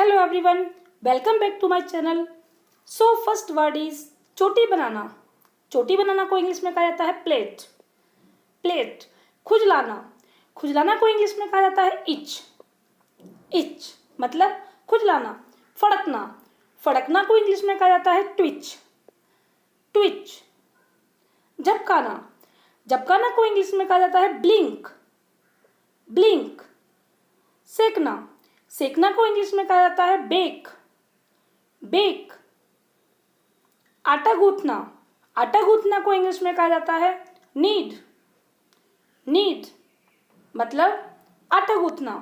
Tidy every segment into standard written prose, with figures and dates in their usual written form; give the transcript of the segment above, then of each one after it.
Hello everyone, welcome back to my channel. So first word is चोटी बनाना। चोटी बनाना को इंग्लिश में कहा जाता है प्लेट। प्लेट। खुजलाना। खुजलाना को इंग्लिश में कहा जाता है इच। इच मतलब खुजलाना। फड़कना। फड़कना को इंग्लिश में कहा जाता है ट्विच। ट्विच। झपकाना। झपकाना को इंग्लिश में कहा जाता है ब्लिंक। ब्लिंक। सेकना। सेकना को इंग्लिश में कहा जाता है बेक। बेक। आटा गूंथना। आटा गूंथना को इंग्लिश में कहा जाता है नीड। नीड मतलब आटा गूंथना।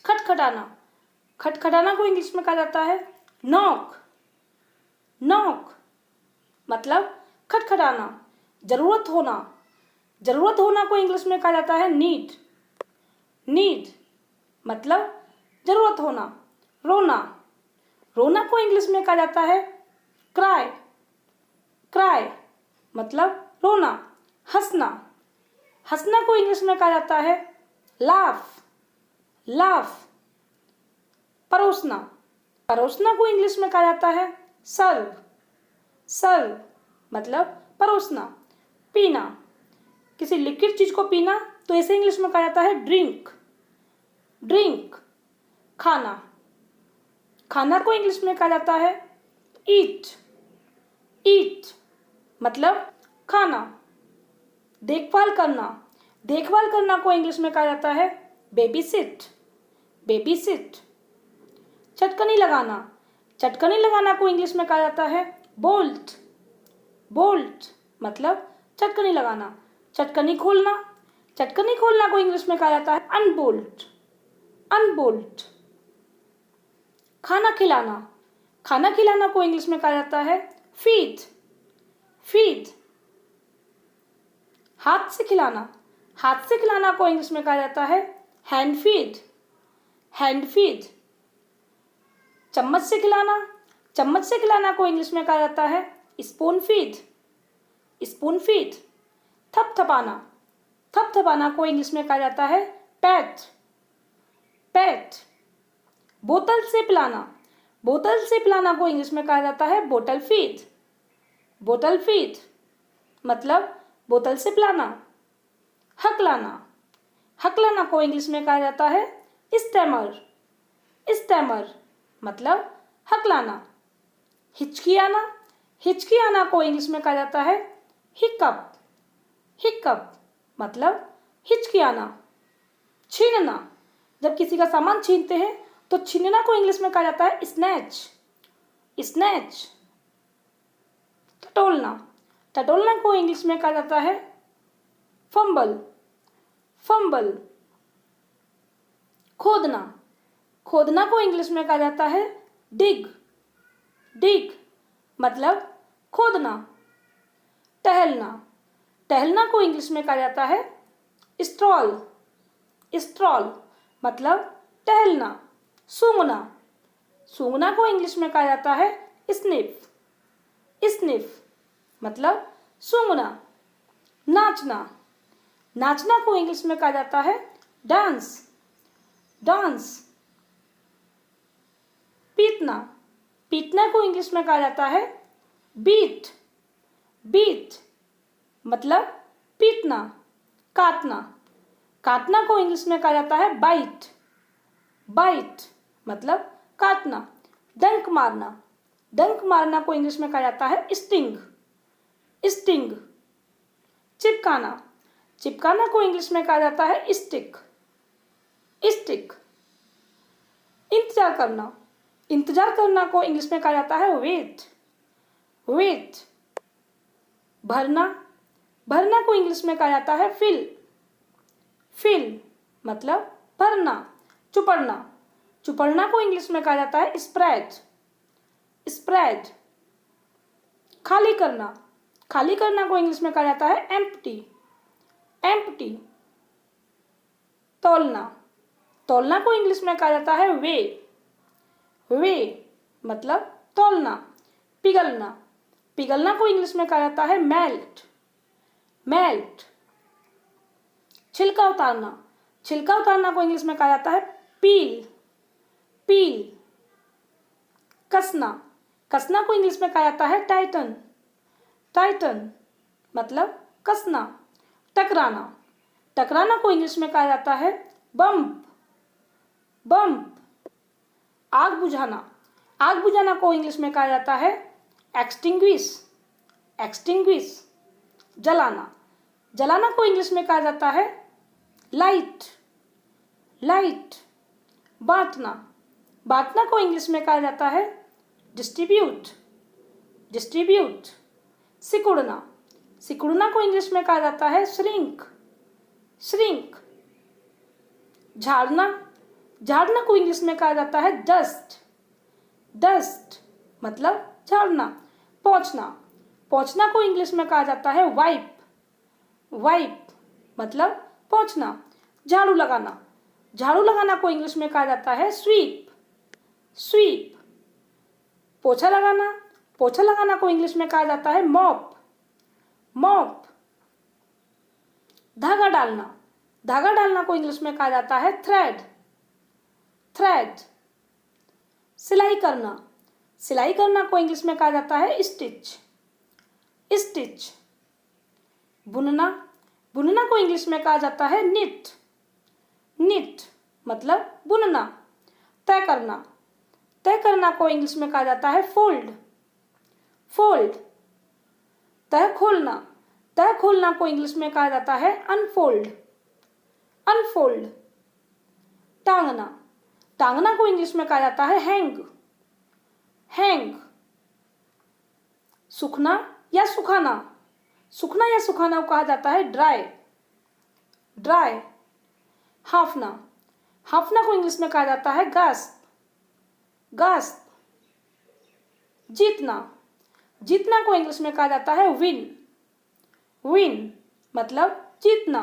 खटखटाना। खटखटाना को इंग्लिश में कहा जाता है नॉक। नॉक मतलब खटखटाना। जरूरत होना। जरूरत होना को इंग्लिश में कहा जाता है नीड। नीड मतलब जरूरत होना। रोना। रोना को इंग्लिश में कहा जाता है क्राई। क्राई मतलब रोना। हंसना। हंसना को इंग्लिश में कहा जाता है लाफ। लाफ। परोसना। परोसना को इंग्लिश में कहा जाता है सर्व। सर्व मतलब परोसना। पीना। किसी लिक्विड चीज को पीना तो इसे इंग्लिश में कहा जाता है ड्रिंक। ड्रिंक। खाना। खाना को इंग्लिश में कहा जाता है ईट। ईट मतलब खाना। देखभाल करना। देखभाल करना को इंग्लिश में कहा जाता है बेबी सिट। Babysit. चटकनी लगाना। चटकनी लगाना को इंग्लिश में कहा जाता है बोल्ट। बोल्ट मतलब चटकनी लगाना। चटकनी खोलना। चटकनी खोलना को इंग्लिश में कहा जाता है अनबोल्ट। अनबोल्ट। खाना खिलाना। खाना खिलाना को इंग्लिश में कहा जाता है फीड। फीड। हाथ से खिलाना। हाथ से खिलाना को इंग्लिश में कहा जाता है हैंड फीड। Hand feed. चम्मच से खिलाना। चम्मच से खिलाना को इंग्लिश में कहा जाता है स्पून फीड। Spoon feed. थपथपाना। थपथपाना को इंग्लिश में कहा जाता है पैट। पैट। बोतल से पिलाना। बोतल से पिलाना को इंग्लिश में कहा जाता है बोतल फीड। बोतल फीड मतलब बोतल से पिलाना। हकलाना। हकलाना को इंग्लिश में कहा जाता है स्टैमर। स्टैमर मतलब हकलाना। हिचकियाना। हिचकियाना को इंग्लिश में कहा जाता है हिकअप। हिकअप मतलब हिचकियाना। छीनना। जब किसी का सामान छीनते हैं तो छीनना को इंग्लिश में कहा जाता है स्नैच। स्नैच। टटोलना। टटोलना को इंग्लिश में कहा जाता है फंबल। फंबल। खोदना। खोदना को इंग्लिश में कहा जाता है डिग। डिग मतलब खोदना। टहलना। टहलना को इंग्लिश में कहा जाता है स्ट्रॉल। स्ट्रॉल मतलब टहलना। सूंघना। सूंघना को इंग्लिश में कहा जाता है स्निफ। स्निफ मतलब सूंघना। नाचना। नाचना को इंग्लिश में कहा जाता है डांस। डांस। पीटना। पीटना को इंग्लिश में कहा जाता है बीट। बीट मतलब पीटना। काटना। काटना को इंग्लिश में कहा जाता है बाइट। बाइट मतलब काटना। डंक मारना। डंक मारना को इंग्लिश में कहा जाता है स्टिंग। स्टिंग। चिपकाना। चिपकाना को इंग्लिश में कहा जाता है स्टिक। स्टिक। इंतजार करना। इंतजार करना को इंग्लिश में कहा जाता है वेट। वेट। भरना। भरना को इंग्लिश में कहा जाता है फिल। फिल मतलब भरना। चुपड़ना। चुपड़ना को इंग्लिश में कहा जाता है स्प्रेड। स्प्रेड। खाली करना। खाली करना को इंग्लिश में कहा जाता है एम्प्टी। एम्प्टी। तौलना। तौलना को इंग्लिश में कहा जाता है वे। वे मतलब तौलना। पिघलना। पिघलना को इंग्लिश में कहा जाता है मेल्ट। मेल्ट। छिलका उतारना। छिलका उतारना को इंग्लिश में कहा जाता है पील। पील। कसना, कसना को इंग्लिश में कहा जाता है टाइटन। टाइटन मतलब कसना। टकराना, टकराना को इंग्लिश में कहा जाता है बम्प। बम्प। आग बुझाना, आग बुझाना को इंग्लिश में कहा जाता है एक्सटिंग्विश। एक्सटिंग्विश। जलाना, जलाना को इंग्लिश में कहा जाता है लाइट। लाइट। बांटना, बांटना को इंग्लिश में कहा जाता है डिस्ट्रीब्यूट। डिस्ट्रीब्यूट। सिकुड़ना, सिकुड़ना को इंग्लिश में कहा जाता है श्रिंक। श्रिंक। झाड़ना, झाड़ना को इंग्लिश में कहा जाता है डस्ट। डस्ट मतलब झाड़ना। पोंछना, पोंछना को इंग्लिश में कहा जाता है वाइप। वाइप मतलब पोंछना। झाड़ू लगाना, झाड़ू लगाना को इंग्लिश में कहा जाता है स्वीप। स्वीप। पोछा लगाना, पोछा लगाना को इंग्लिश में कहा जाता है मॉप। मॉप। धागा डालना, धागा डालना को इंग्लिश में कहा जाता है थ्रेड। थ्रेड। सिलाई करना, सिलाई करना को इंग्लिश में कहा जाता है स्टिच। स्टिच। बुनना, बुनना को इंग्लिश में कहा जाता है निट। निट मतलब बुनना। तय करना, तय करना को इंग्लिश में कहा जाता है फोल्ड। फोल्ड। तह खोलना, तह खोलना को इंग्लिश में कहा जाता है अनफोल्ड। अनफोल्ड। टांगना, टांगना को इंग्लिश में कहा जाता है हैंग। हैंग। सूखना या सुखाना, सूखना या सुखाना को कहा जाता है ड्राई। ड्राई। हाफना, हाफना को इंग्लिश में कहा जाता है गास्प। गास्प। जीतना, जीतना को इंग्लिश में कहा जाता है विन। विन मतलब जीतना।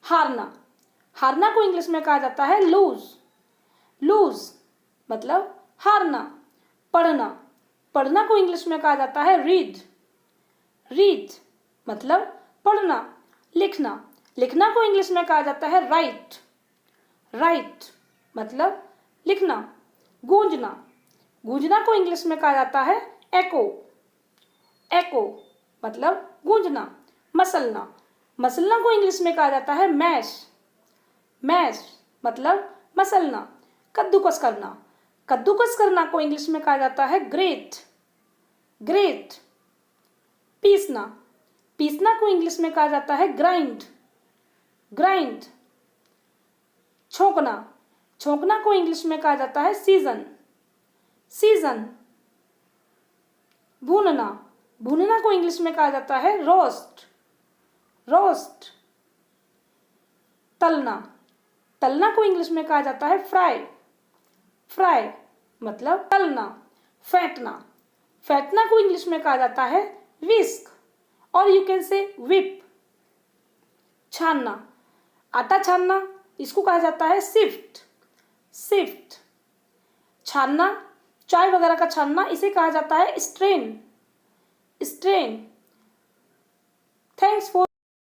हारना, हारना को इंग्लिश में कहा जाता है लूज। लूज मतलब हारना। पढ़ना, पढ़ना को इंग्लिश में कहा जाता है रीड। रीड मतलब पढ़ना। लिखना, लिखना को इंग्लिश में कहा जाता है राइट। राइट मतलब लिखना। गूंजना, गूंजना को इंग्लिश में कहा जाता है एको। एको मतलब गूंजना। मसलना, मसलना को इंग्लिश में कहा जाता है मैश। मैश मतलब मसलना। कद्दूकस करना, कद्दूकस करना को इंग्लिश में कहा जाता है ग्रेट। ग्रेट। पीसना, पीसना को इंग्लिश में कहा जाता है ग्राइंड। ग्राइंड। छोंकना, छोंकना को इंग्लिश में कहा जाता है सीजन। सीजन। भूनना, भूनना को इंग्लिश में कहा जाता है रोस्ट। रोस्ट। तलना, तलना को इंग्लिश में कहा जाता है फ्राई। फ्राई मतलब तलना। फेंटना, फेंटना को इंग्लिश में कहा जाता है विस्क और यू कैन से विप। छानना, आटा छानना इसको कहा जाता है सिफ्ट। सिफ्ट। छानना, चाय वगैरह का छानना इसे कहा जाता है स्ट्रेन। स्ट्रेन। Thanks for